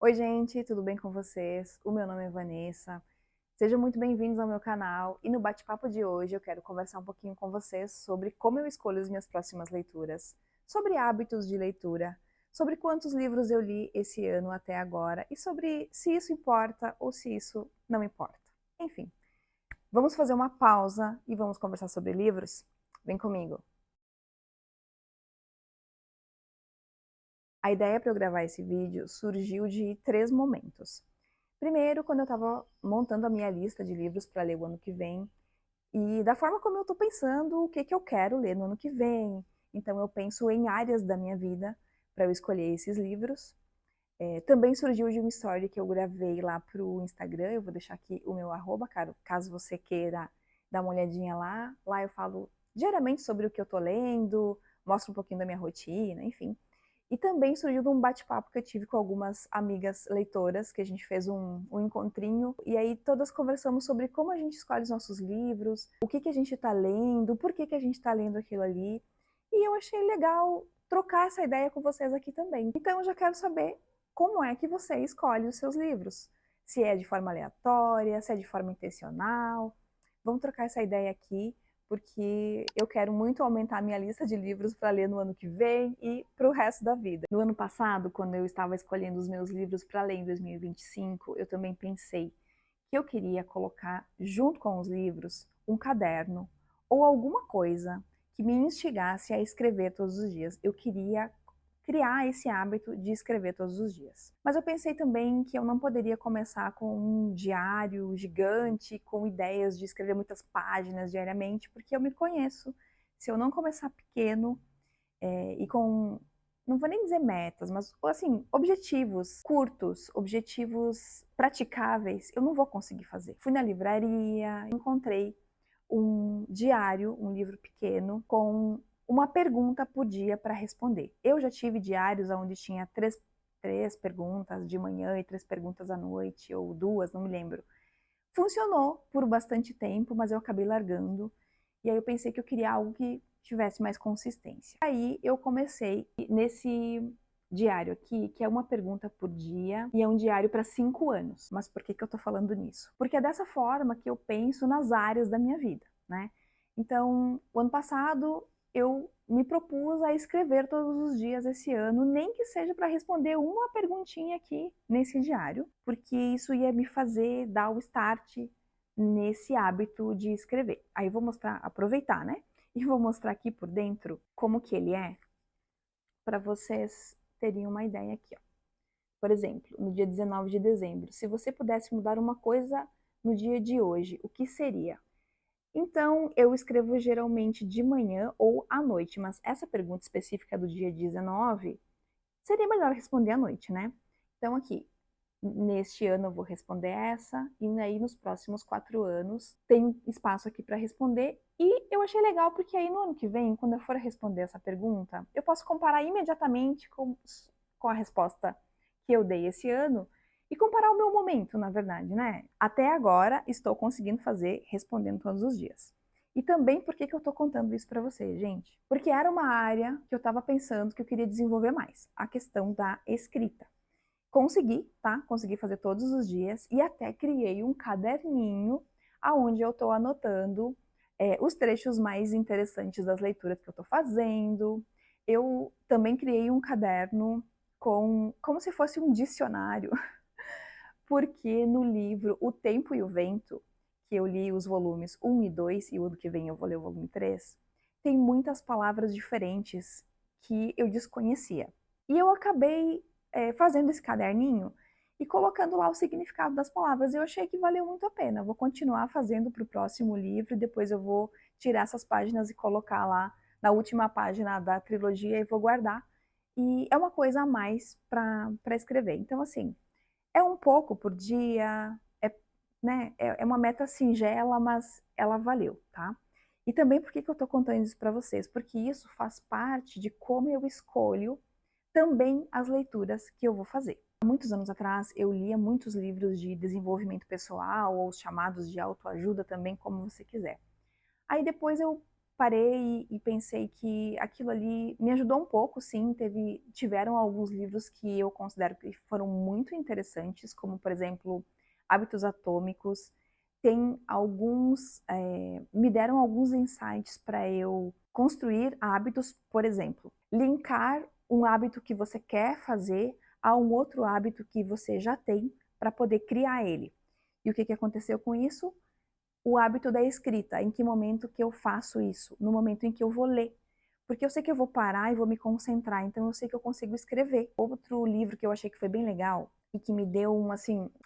Oi gente, tudo bem com vocês? O meu nome é Vanessa. Sejam muito bem-vindos ao meu canal e no bate-papo de hoje eu quero conversar um pouquinho com vocês sobre como eu escolho as minhas próximas leituras, sobre hábitos de leitura, sobre quantos livros eu li esse ano até agora e sobre se isso importa ou se isso não importa. Enfim, vamos fazer uma pausa e vamos conversar sobre livros? Vem comigo! A ideia para eu gravar esse vídeo surgiu de 3 momentos. Primeiro, quando eu estava montando a minha lista de livros para ler o ano que vem, e da forma como eu estou pensando o que eu quero ler no ano que vem. Então eu penso em áreas da minha vida para eu escolher esses livros. Também surgiu de uma story que eu gravei lá para o Instagram, eu vou deixar aqui o meu arroba, caso você queira dar uma olhadinha lá. Lá eu falo diariamente sobre o que eu estou lendo, mostro um pouquinho da minha rotina, enfim. E também surgiu de um bate-papo que eu tive com algumas amigas leitoras, que a gente fez um encontrinho, e aí todas conversamos sobre como a gente escolhe os nossos livros, o que a gente está lendo, por que a gente está lendo aquilo ali. E eu achei legal trocar essa ideia com vocês aqui também. Então eu já quero saber como é que você escolhe os seus livros. Se é de forma aleatória, se é de forma intencional. Vamos trocar essa ideia aqui, porque eu quero muito aumentar a minha lista de livros para ler no ano que vem e para o resto da vida. No ano passado, quando eu estava escolhendo os meus livros para ler em 2025, eu também pensei que eu queria colocar junto com os livros um caderno ou alguma coisa que me instigasse a escrever todos os dias. Eu queria criar esse hábito de escrever todos os dias. Mas eu pensei também que eu não poderia começar com um diário gigante, com ideias de escrever muitas páginas diariamente, porque eu me conheço. Se eu não começar pequeno e com, não vou nem dizer metas, mas assim, objetivos curtos, objetivos praticáveis, eu não vou conseguir fazer. Fui na livraria, encontrei um diário, um livro pequeno, com uma pergunta por dia para responder. Eu já tive diários onde tinha três perguntas de manhã e 3 perguntas à noite, ou 2, não me lembro. Funcionou por bastante tempo, mas eu acabei largando. E aí eu pensei que eu queria algo que tivesse mais consistência. Aí eu comecei nesse diário aqui, que é uma pergunta por dia, e é um diário para 5 anos. Mas por que eu tô falando nisso? Porque é dessa forma que eu penso nas áreas da minha vida, né? Então, o ano passado eu me propus a escrever todos os dias esse ano, nem que seja para responder uma perguntinha aqui nesse diário, porque isso ia me fazer dar o start nesse hábito de escrever. Aí eu vou mostrar, aproveitar, né? E vou mostrar aqui por dentro como que ele é, para vocês terem uma ideia aqui, ó. Por exemplo, no dia 19 de dezembro, se você pudesse mudar uma coisa no dia de hoje, o que seria? Então, eu escrevo geralmente de manhã ou à noite, mas essa pergunta específica do dia 19, seria melhor responder à noite, né? Então, aqui, neste ano eu vou responder essa, e aí nos próximos 4 anos tem espaço aqui para responder. E eu achei legal porque aí no ano que vem, quando eu for responder essa pergunta, eu posso comparar imediatamente com a resposta que eu dei esse ano e comparar o meu momento, na verdade, né? Até agora estou conseguindo fazer respondendo todos os dias. E também por que eu estou contando isso para vocês, gente? Porque era uma área que eu estava pensando que eu queria desenvolver mais, a questão da escrita. Consegui, tá? Consegui fazer todos os dias e até criei um caderninho aonde eu estou anotando os trechos mais interessantes das leituras que eu estou fazendo. Eu também criei um caderno como se fosse um dicionário, porque no livro O Tempo e o Vento, que eu li os volumes 1 e 2, e o ano que vem eu vou ler o volume 3, tem muitas palavras diferentes que eu desconhecia. E eu acabei fazendo esse caderninho e colocando lá o significado das palavras. Eu achei que valeu muito a pena. Vou continuar fazendo para o próximo livro, depois eu vou tirar essas páginas e colocar lá na última página da trilogia e vou guardar. E é uma coisa a mais para escrever. Então, assim, é um pouco por dia, né, é uma meta singela, mas ela valeu, tá? E também por que eu tô contando isso para vocês? Porque isso faz parte de como eu escolho também as leituras que eu vou fazer. Há muitos anos atrás, eu lia muitos livros de desenvolvimento pessoal, ou os chamados de autoajuda também, como você quiser. Aí depois eu parei e pensei que aquilo ali me ajudou um pouco, sim. Tiveram alguns livros que eu considero que foram muito interessantes, como, por exemplo, Hábitos Atômicos. Tem alguns, me deram alguns insights para eu construir hábitos, por exemplo, linkar um hábito que você quer fazer a um outro hábito que você já tem para poder criar ele. E o que aconteceu com isso? O hábito da escrita. Em que momento que eu faço isso? No momento em que eu vou ler. Porque eu sei que eu vou parar e vou me concentrar, então eu sei que eu consigo escrever. Outro livro que eu achei que foi bem legal e que me deu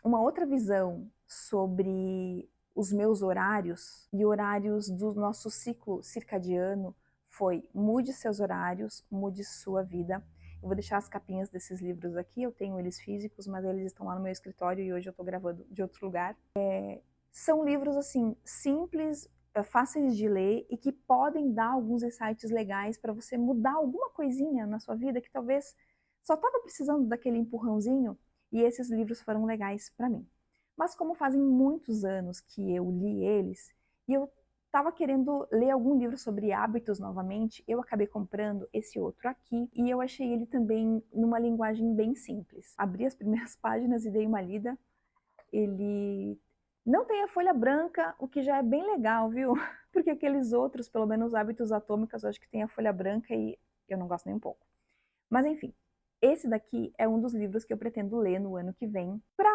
uma outra visão sobre os meus horários e horários do nosso ciclo circadiano foi: mude seus horários, mude sua vida. Eu vou deixar as capinhas desses livros aqui, eu tenho eles físicos, mas eles estão lá no meu escritório e hoje eu estou gravando de outro lugar. São livros assim simples, fáceis de ler e que podem dar alguns insights legais para você mudar alguma coisinha na sua vida que talvez só estava precisando daquele empurrãozinho, e esses livros foram legais para mim. Mas como fazem muitos anos que eu li eles e eu estava querendo ler algum livro sobre hábitos novamente, eu acabei comprando esse outro aqui e eu achei ele também numa linguagem bem simples. Abri as primeiras páginas e dei uma lida. Ele não tem a folha branca, o que já é bem legal, viu? Porque aqueles outros, pelo menos Hábitos Atômicos, eu acho que tem a folha branca e eu não gosto nem um pouco. Mas enfim, esse daqui é um dos livros que eu pretendo ler no ano que vem para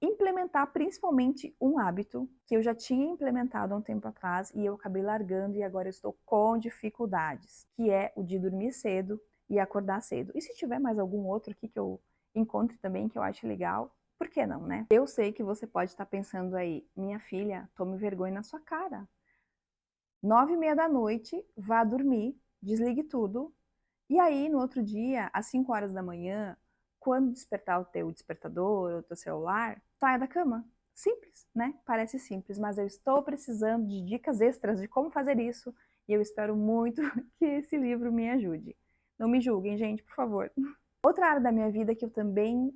implementar principalmente um hábito que eu já tinha implementado há um tempo atrás e eu acabei largando e agora eu estou com dificuldades, que é o de dormir cedo e acordar cedo. E se tiver mais algum outro aqui que eu encontre também que eu ache legal, por que não, né? Eu sei que você pode estar pensando aí: minha filha, tome vergonha na sua cara. 9h30 da noite, vá dormir, desligue tudo. E aí, no outro dia, às 5 horas da manhã, quando despertar o teu despertador, o teu celular, saia da cama. Simples, né? Parece simples, mas eu estou precisando de dicas extras de como fazer isso e eu espero muito que esse livro me ajude. Não me julguem, gente, por favor. Outra área da minha vida que eu também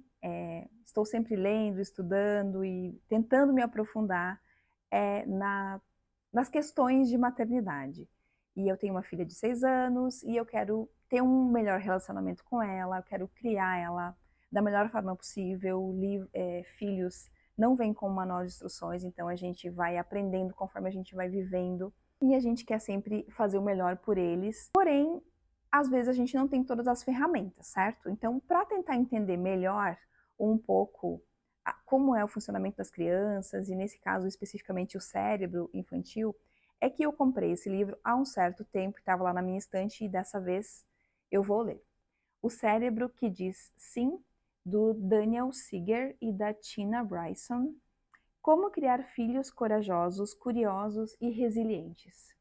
estou sempre lendo, estudando e tentando me aprofundar é nas questões de maternidade. E eu tenho uma filha de 6 anos e eu quero ter um melhor relacionamento com ela, eu quero criar ela da melhor forma possível. Filhos não vêm com um manual de instruções, então a gente vai aprendendo conforme a gente vai vivendo e a gente quer sempre fazer o melhor por eles. Porém, às vezes a gente não tem todas as ferramentas, certo? Então, para tentar entender melhor um pouco como é o funcionamento das crianças, e nesse caso especificamente o cérebro infantil, é que eu comprei esse livro há um certo tempo, estava lá na minha estante e dessa vez eu vou ler. O Cérebro que Diz Sim, do Daniel Siegel e da Tina Bryson. Como criar filhos corajosos, curiosos e resilientes.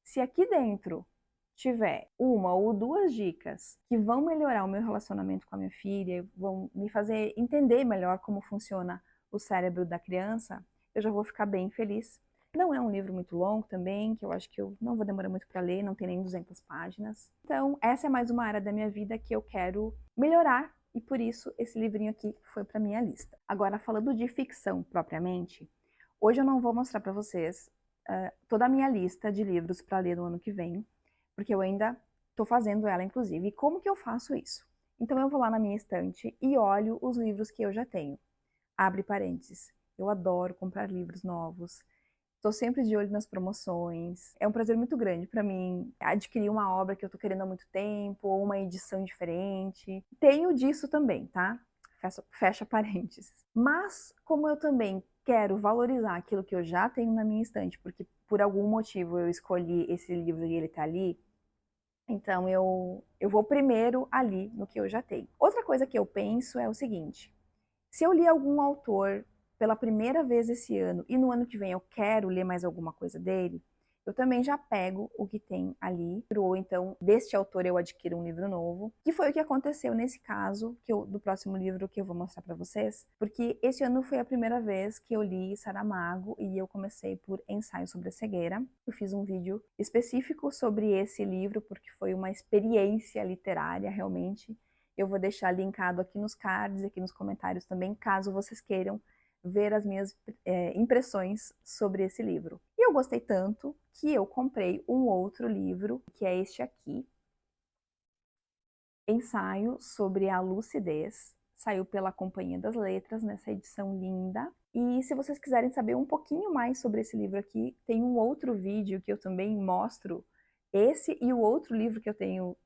Se aqui dentro tiver uma ou duas dicas que vão melhorar o meu relacionamento com a minha filha, vão me fazer entender melhor como funciona o cérebro da criança, eu já vou ficar bem feliz. Não é um livro muito longo também, que eu acho que eu não vou demorar muito para ler, não tem nem 200 páginas. Então, essa é mais uma área da minha vida que eu quero melhorar e por isso esse livrinho aqui foi para minha lista. Agora, falando de ficção propriamente, hoje eu não vou mostrar para vocês toda a minha lista de livros para ler no ano que vem, porque eu ainda estou fazendo ela, inclusive. E como que eu faço isso? Então eu vou lá na minha estante e olho os livros que eu já tenho. Abre parênteses. Eu adoro comprar livros novos. Estou sempre de olho nas promoções. É um prazer muito grande para mim adquirir uma obra que eu estou querendo há muito tempo, ou uma edição diferente. Tenho disso também, tá? Fecha parênteses. Mas, como eu também quero valorizar aquilo que eu já tenho na minha estante, porque por algum motivo eu escolhi esse livro e ele está ali, então eu vou primeiro ali no que eu já tenho. Outra coisa que eu penso é o seguinte: se eu li algum autor pela primeira vez esse ano e no ano que vem eu quero ler mais alguma coisa dele, eu também já pego o que tem ali, ou então deste autor eu adquiro um livro novo, que foi o que aconteceu nesse caso do próximo livro que eu vou mostrar para vocês, porque esse ano foi a primeira vez que eu li Saramago e eu comecei por Ensaio sobre a Cegueira. Eu fiz um vídeo específico sobre esse livro porque foi uma experiência literária realmente. Eu vou deixar linkado aqui nos cards, aqui nos comentários também, caso vocês queiram ver as minhas impressões sobre esse livro. E Eu gostei tanto que eu comprei um outro livro, que é este aqui, Ensaio sobre a Lucidez. Saiu pela Companhia das Letras, nessa edição linda. E se vocês quiserem saber um pouquinho mais sobre esse livro aqui, tem um outro vídeo que eu também mostro, esse e o outro livro que eu tenho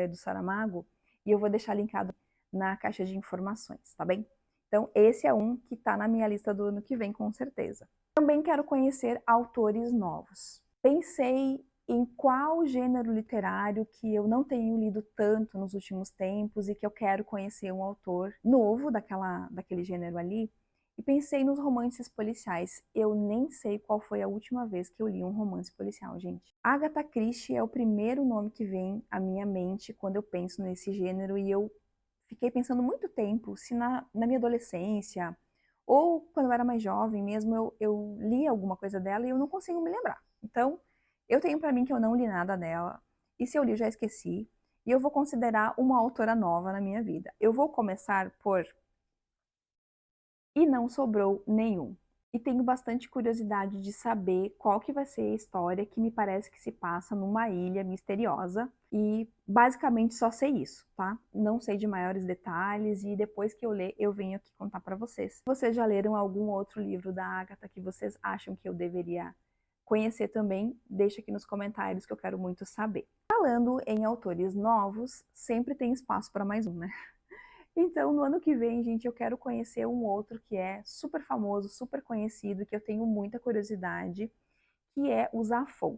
do Saramago, e eu vou deixar linkado na caixa de informações, tá bem? Então, esse é um que está na minha lista do ano que vem, com certeza. Também quero conhecer autores novos. Pensei em qual gênero literário que eu não tenho lido tanto nos últimos tempos e que eu quero conhecer um autor novo daquele gênero ali. E pensei nos romances policiais. Eu nem sei qual foi a última vez que eu li um romance policial, gente. Agatha Christie é o primeiro nome que vem à minha mente quando eu penso nesse gênero, e eu fiquei pensando muito tempo se na minha adolescência ou quando eu era mais jovem mesmo eu li alguma coisa dela e eu não consigo me lembrar. Então, eu tenho para mim que eu não li nada dela, e se eu li eu já esqueci, e eu vou considerar uma autora nova na minha vida. Eu vou começar por E Não Sobrou Nenhum. E tenho bastante curiosidade de saber qual que vai ser a história, que me parece que se passa numa ilha misteriosa, e basicamente só sei isso, tá? Não sei de maiores detalhes, e depois que eu ler eu venho aqui contar para vocês. Se vocês já leram algum outro livro da Agatha que vocês acham que eu deveria conhecer também, deixa aqui nos comentários que eu quero muito saber. Falando em autores novos, sempre tem espaço para mais um, né? Então, no ano que vem, gente, eu quero conhecer um outro que é super famoso, super conhecido, que eu tenho muita curiosidade, que é o Zafon.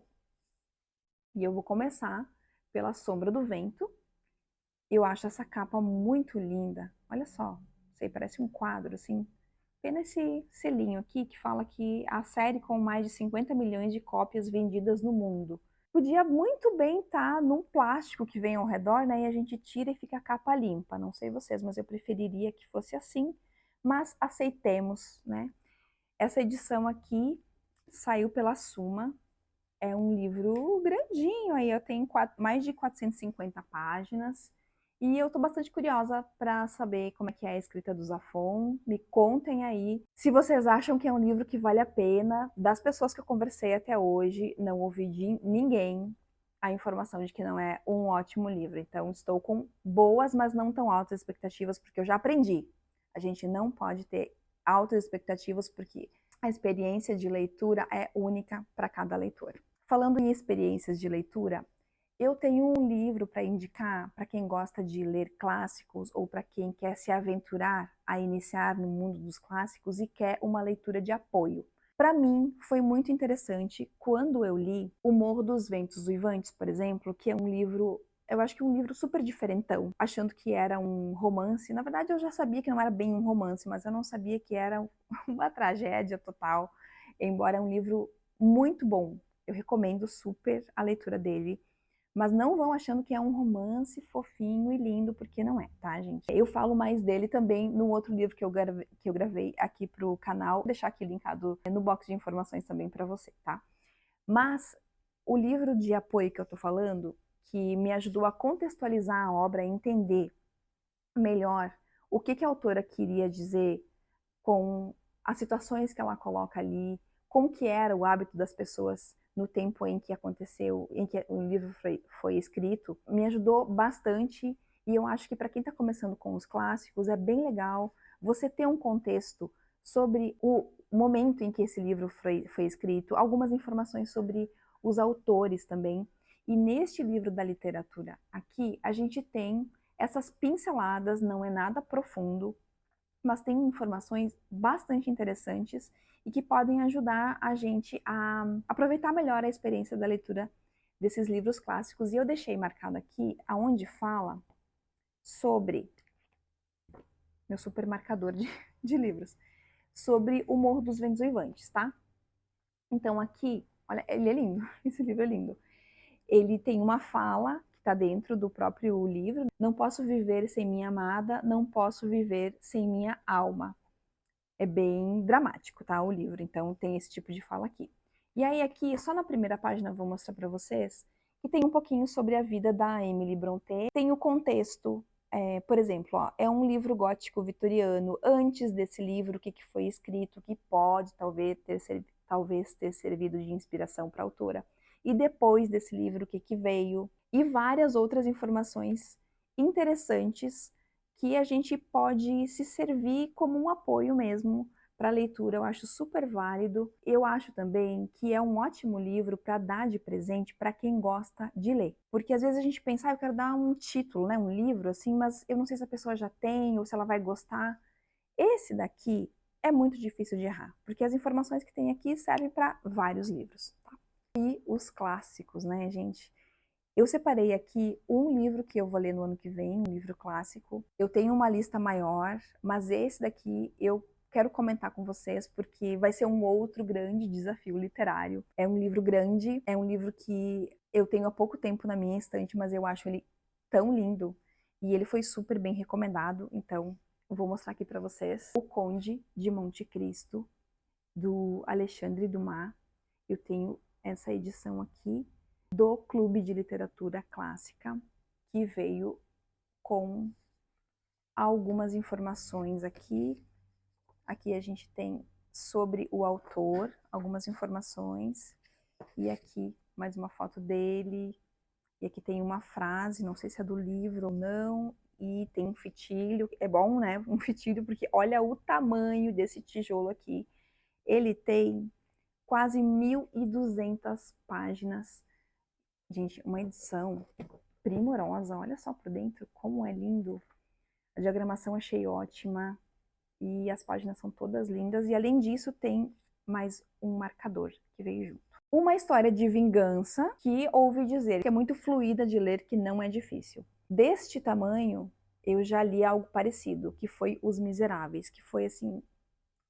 E eu vou começar pela Sombra do Vento. Eu acho essa capa muito linda. Olha só, sei, parece um quadro, assim. Pena esse selinho aqui que fala que a série com mais de 50 milhões de cópias vendidas no mundo. Podia muito bem estar num plástico que vem ao redor, né? E a gente tira e fica a capa limpa. Não sei vocês, mas eu preferiria que fosse assim. Mas aceitemos, né? Essa edição aqui saiu pela Suma. É um livro grandinho, aí eu tenho mais de 450 páginas. E eu estou bastante curiosa para saber como é que é a escrita do Zafon. Me contem aí se vocês acham que é um livro que vale a pena. Das pessoas que eu conversei até hoje, não ouvi de ninguém a informação de que não é um ótimo livro. Então estou com boas, mas não tão altas expectativas, porque eu já aprendi. A gente não pode ter altas expectativas, porque a experiência de leitura é única para cada leitor. Falando em experiências de leitura, eu tenho um livro para indicar para quem gosta de ler clássicos ou para quem quer se aventurar a iniciar no mundo dos clássicos e quer uma leitura de apoio. Para mim, foi muito interessante quando eu li O Morro dos Ventos Uivantes, por exemplo, que é um livro, eu acho que um livro super diferentão, achando que era um romance. Na verdade, eu já sabia que não era bem um romance, mas eu não sabia que era uma tragédia total, embora é um livro muito bom. Eu recomendo super a leitura dele, mas não vão achando que é um romance fofinho e lindo, porque não é, tá, gente? Eu falo mais dele também no outro livro que eu gravei aqui pro canal, vou deixar aqui linkado no box de informações também para você, tá? Mas o livro de apoio que eu tô falando, que me ajudou a contextualizar a obra, a entender melhor o que a autora queria dizer com as situações que ela coloca ali, como que era o hábito das pessoas no tempo em que aconteceu, em que o livro foi escrito, me ajudou bastante. E eu acho que para quem está começando com os clássicos é bem legal você ter um contexto sobre o momento em que esse livro foi escrito, algumas informações sobre os autores também. E neste livro da literatura aqui, a gente tem essas pinceladas, não é nada profundo, mas tem informações bastante interessantes e que podem ajudar a gente a aproveitar melhor a experiência da leitura desses livros clássicos. E eu deixei marcado aqui aonde fala sobre meu super marcador de livros, sobre o Morro dos Ventos Uivantes, tá? Então aqui, olha, ele é lindo, esse livro é lindo. Ele tem uma fala que está dentro do próprio livro: não posso viver sem minha amada, não posso viver sem minha alma. É bem dramático, tá, o livro, então tem esse tipo de fala aqui. E aí aqui, só na primeira página, eu vou mostrar para vocês que tem um pouquinho sobre a vida da Emily Brontë. Tem o contexto, por exemplo, ó, é um livro gótico vitoriano. Antes desse livro, o que foi escrito, que pode talvez ter servido de inspiração para a autora. E depois desse livro, o que que veio? E várias outras informações interessantes que a gente pode se servir como um apoio mesmo para a leitura. Eu acho super válido. Eu acho também que é um ótimo livro para dar de presente para quem gosta de ler. Porque às vezes a gente pensa, eu quero dar um título, né, um livro assim, mas eu não sei se a pessoa já tem ou se ela vai gostar. Esse daqui é muito difícil de errar, porque as informações que tem aqui servem para vários livros. Tá? E os clássicos, né, gente? Eu separei aqui um livro que eu vou ler no ano que vem, um livro clássico. Eu tenho uma lista maior, mas esse daqui eu quero comentar com vocês porque vai ser um outro grande desafio literário. É um livro grande, é um livro que eu tenho há pouco tempo na minha estante, mas eu acho ele tão lindo e ele foi super bem recomendado, então eu vou mostrar aqui para vocês. O Conde de Monte Cristo, do Alexandre Dumas. Eu tenho essa edição aqui do Clube de Literatura Clássica, que veio com algumas informações aqui. Aqui a gente tem sobre o autor, algumas informações, e aqui mais uma foto dele, e aqui tem uma frase, não sei se é do livro ou não, e tem um fitilho, é bom, né? Um fitilho, porque olha o tamanho desse tijolo aqui. Ele tem quase 1.200 páginas. Gente, uma edição primorosa, olha só por dentro como é lindo. A diagramação achei ótima e as páginas são todas lindas. E além disso tem mais um marcador que veio junto. Uma história de vingança que ouvi dizer que é muito fluida de ler, que não é difícil. Deste tamanho, eu já li algo parecido, que foi Os Miseráveis, que foi assim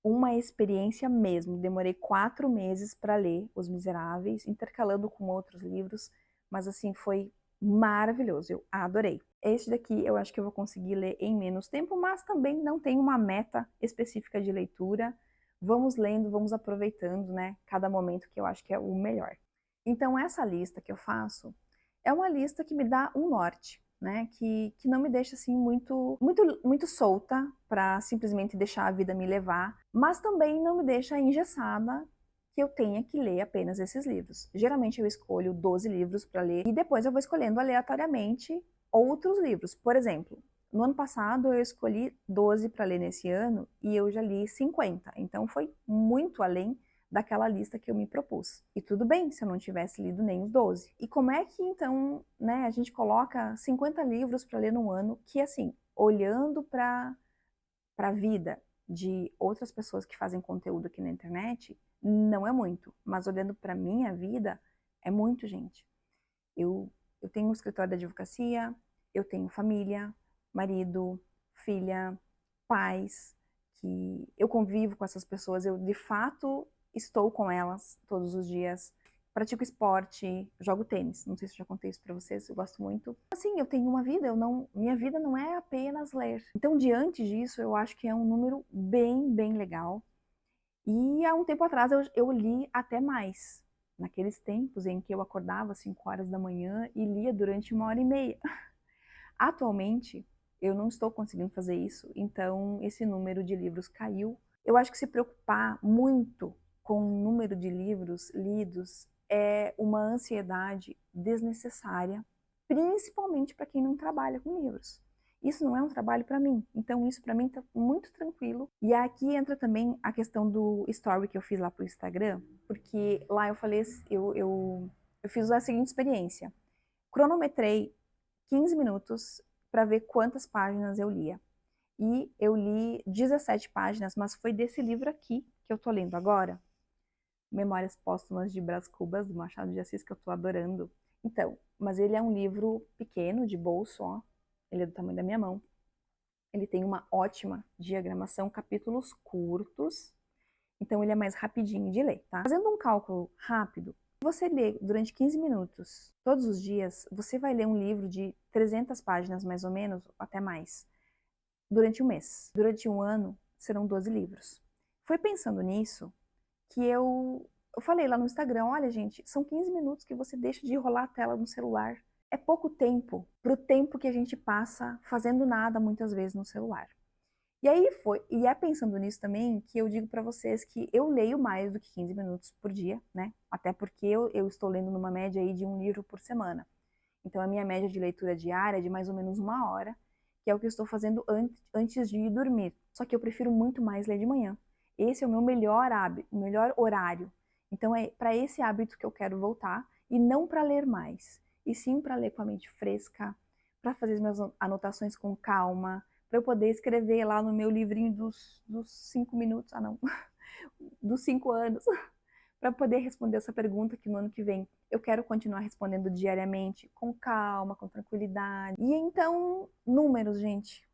uma experiência mesmo. Demorei 4 meses para ler Os Miseráveis, intercalando com outros livros, mas assim, foi maravilhoso, eu adorei. Este daqui eu acho que eu vou conseguir ler em menos tempo, mas também não tem uma meta específica de leitura. Vamos lendo, vamos aproveitando, né, cada momento, que eu acho que é o melhor. Então essa lista que eu faço é uma lista que me dá um norte, né, que não me deixa assim muito solta para simplesmente deixar a vida me levar, mas também não me deixa engessada que eu tenha que ler apenas esses livros. Geralmente eu escolho 12 livros para ler e depois eu vou escolhendo aleatoriamente outros livros. Por exemplo, no ano passado eu escolhi 12 para ler nesse ano e eu já li 50, então foi muito além daquela lista que eu me propus. E tudo bem se eu não tivesse lido nem os 12. E como é que então, né, a gente coloca 50 livros para ler num ano que, assim, olhando para a vida de outras pessoas que fazem conteúdo aqui na internet, não é muito, mas olhando para minha vida, é muito, gente. Eu tenho um escritório de advocacia, eu tenho família, marido, filha, pais, que eu convivo com essas pessoas, eu de fato estou com elas todos os dias. Pratico esporte, jogo tênis, não sei se eu já contei isso para vocês, eu gosto muito. Assim, eu tenho uma vida, minha vida não é apenas ler. Então, diante disso, eu acho que é um número bem legal. E há um tempo atrás eu li até mais. Naqueles tempos em que eu acordava às 5 horas da manhã e lia durante 1h30. Atualmente, eu não estou conseguindo fazer isso, então esse número de livros caiu. Eu acho que se preocupar muito com o número de livros lidos é uma ansiedade desnecessária, principalmente para quem não trabalha com livros. Isso não é um trabalho para mim, então isso para mim está muito tranquilo. E aqui entra também a questão do story que eu fiz lá pro Instagram, porque lá eu falei, eu fiz a seguinte experiência. Cronometrei 15 minutos para ver quantas páginas eu lia. E eu li 17 páginas, mas foi desse livro aqui que eu tô lendo agora, Memórias Póstumas de Brás Cubas, do Machado de Assis, que eu tô adorando. Então, mas ele é um livro pequeno, de bolso, ó. Ele é do tamanho da minha mão. Ele tem uma ótima diagramação, capítulos curtos, então ele é mais rapidinho de ler, tá? Fazendo um cálculo rápido, se você lê durante 15 minutos, todos os dias, você vai ler um livro de 300 páginas, mais ou menos, até mais, durante um mês. Durante um ano, serão 12 livros. Foi pensando nisso que eu falei lá no Instagram, olha gente, são 15 minutos que você deixa de rolar a tela no celular. É pouco tempo para o tempo que a gente passa fazendo nada muitas vezes no celular. E é pensando nisso também que eu digo para vocês que eu leio mais do que 15 minutos por dia, né? Até porque eu estou lendo numa média aí de um livro por semana. Então a minha média de leitura diária é de mais ou menos 1 hora, que é o que eu estou fazendo antes de ir dormir. Só que eu prefiro muito mais ler de manhã. Esse é o meu melhor hábito, o melhor horário. Então é para esse hábito que eu quero voltar e não para ler mais, e sim para ler com a mente fresca, para fazer as minhas anotações com calma, para eu poder escrever lá no meu livrinho dos 5 minutos, ah não, dos 5 anos, para poder responder essa pergunta que no ano que vem eu quero continuar respondendo diariamente, com calma, com tranquilidade. E então, números, gente,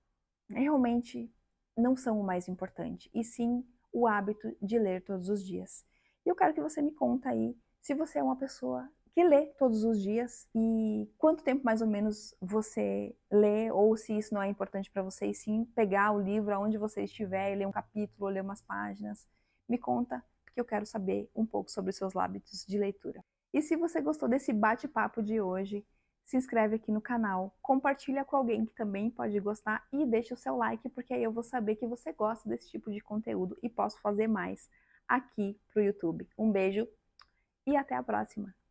realmente não são o mais importante, e sim o hábito de ler todos os dias. E eu quero que você me conta aí se você é uma pessoa que lê todos os dias e quanto tempo mais ou menos você lê, ou se isso não é importante para você, e sim pegar o livro aonde você estiver e ler um capítulo ou ler umas páginas. Me conta, porque eu quero saber um pouco sobre os seus hábitos de leitura. E se você gostou desse bate-papo de hoje, se inscreve aqui no canal, compartilha com alguém que também pode gostar e deixa o seu like, porque aí eu vou saber que você gosta desse tipo de conteúdo e posso fazer mais aqui pro YouTube. Um beijo e até a próxima!